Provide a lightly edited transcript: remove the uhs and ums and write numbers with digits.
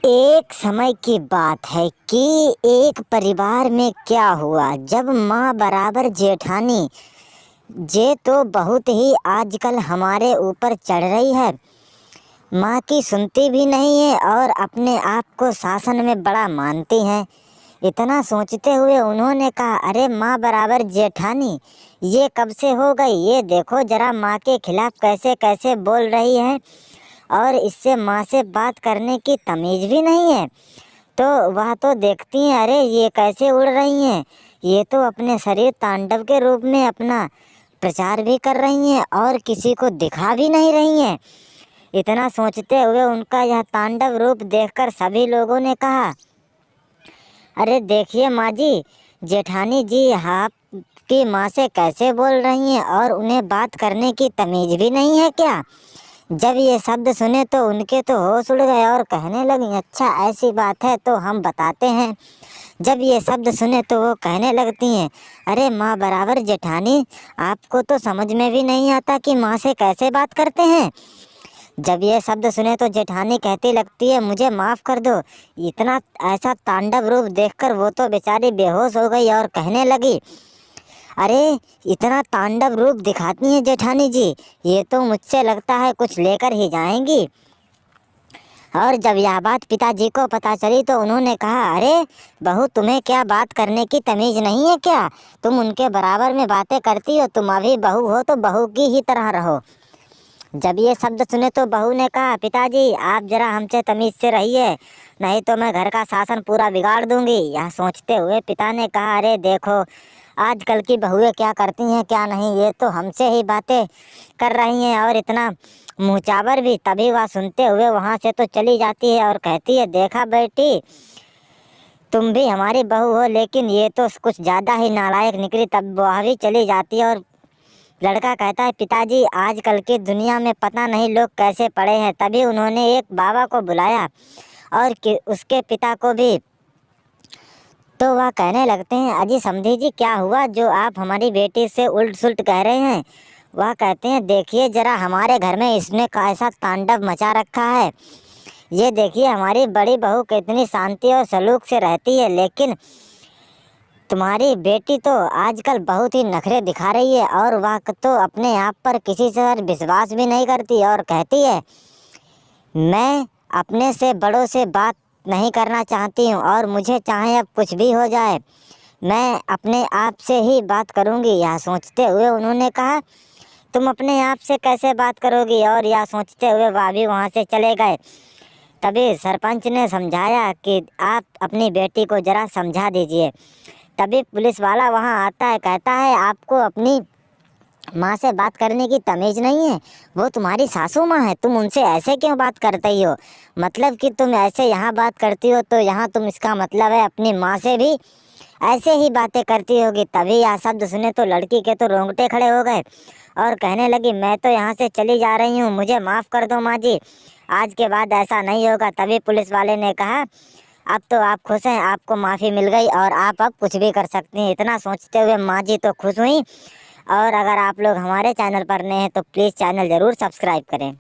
एक समय की बात है कि एक परिवार में क्या हुआ जब माँ बराबर जेठानी जे तो बहुत ही आजकल हमारे ऊपर चढ़ रही है। माँ की सुनती भी नहीं है और अपने आप को शासन में बड़ा मानती हैं। इतना सोचते हुए उन्होंने कहा, अरे माँ बराबर जेठानी ये कब से हो गई? ये देखो जरा माँ के खिलाफ कैसे कैसे बोल रही है और इससे माँ से बात करने की तमीज़ भी नहीं है। तो वह तो देखती हैं, अरे ये कैसे उड़ रही हैं, ये तो अपने शरीर तांडव के रूप में अपना प्रचार भी कर रही हैं और किसी को दिखा भी नहीं रही हैं। इतना सोचते हुए उनका यह तांडव रूप देखकर सभी लोगों ने कहा, अरे देखिए माँ जी, जेठानी जी आपकी माँ से कैसे बोल रही हैं और उन्हें बात करने की तमीज़ भी नहीं है क्या? जब ये शब्द सुने तो उनके तो होश उड़ गए और कहने लगी, अच्छा ऐसी बात है तो हम बताते हैं। जब ये शब्द सुने तो वो कहने लगती हैं, अरे माँ बराबर जेठानी आपको तो समझ में भी नहीं आता कि माँ से कैसे बात करते हैं। जब ये शब्द सुने तो जेठानी कहती लगती है, मुझे माफ़ कर दो। इतना ऐसा तांडव रूप देखकर वो तो बेचारी बेहोश हो गई और कहने लगी, अरे इतना तांडव रूप दिखाती हैं जेठानी जी, ये तो मुझसे लगता है कुछ लेकर ही जाएंगी। और जब यह बात पिताजी को पता चली तो उन्होंने कहा, अरे बहू तुम्हें क्या बात करने की तमीज़ नहीं है क्या? तुम उनके बराबर में बातें करती हो, तुम अभी बहू हो तो बहू की ही तरह रहो। जब ये शब्द सुने तो बहू ने कहा, पिताजी आप जरा हमसे तमीज़ से रहिए, नहीं तो मैं घर का शासन पूरा बिगाड़ दूंगी। यह सोचते हुए पिता ने कहा, अरे देखो आजकल की बहुएं क्या करती हैं क्या नहीं, ये तो हमसे ही बातें कर रही हैं और इतना मुँहचावर भी। तभी वह सुनते हुए वहाँ से तो चली जाती है और कहती है, देखा बेटी तुम भी हमारी बहू हो, लेकिन ये तो कुछ ज़्यादा ही नालायक निकली। तब वह भी चली जाती है और लड़का कहता है, पिताजी आजकल की दुनिया में पता नहीं लोग कैसे पड़े हैं। तभी उन्होंने एक बाबा को बुलाया और उसके पिता को भी। तो वह कहने लगते हैं, अजी समधी जी क्या हुआ जो आप हमारी बेटी से उल्ट सुल्ट कह रहे हैं? वह कहते हैं, देखिए जरा हमारे घर में इसने कैसा तांडव मचा रखा है। ये देखिए हमारी बड़ी बहू कितनी शांति और सलूक से रहती है, लेकिन तुम्हारी बेटी तो आजकल बहुत ही नखरे दिखा रही है और वह तो अपने आप पर किसी से विश्वास भी नहीं करती और कहती है, मैं अपने से बड़ों से बात नहीं करना चाहती हूँ और मुझे चाहे अब कुछ भी हो जाए, मैं अपने आप से ही बात करूँगी। यह सोचते हुए उन्होंने कहा, तुम अपने आप से कैसे बात करोगी? और यह सोचते हुए वह भी वहाँ से चले गए। तभी सरपंच ने समझाया कि आप अपनी बेटी को ज़रा समझा दीजिए। तभी पुलिस वाला वहाँ आता है, कहता है, आपको अपनी माँ से बात करने की तमीज़ नहीं है? वो तुम्हारी सासू माँ है, तुम उनसे ऐसे क्यों बात करती हो? मतलब कि तुम ऐसे यहाँ बात करती हो तो यहाँ तुम, इसका मतलब है अपनी माँ से भी ऐसे ही बातें करती होगी। तभी यह शब्द सुने तो लड़की के तो रोंगटे खड़े हो गए और कहने लगी, मैं तो यहाँ से चली जा रही हूँ, मुझे माफ़ कर दो माँ जी, आज के बाद ऐसा नहीं होगा। तभी पुलिस वाले ने कहा, अब तो आप खुश हैं, आपको माफ़ी मिल गई और आप अब कुछ भी कर सकती हैं। इतना सोचते हुए माँ जी तो खुश हुई। और अगर आप लोग हमारे चैनल पर नए हैं तो प्लीज़ चैनल ज़रूर सब्सक्राइब करें।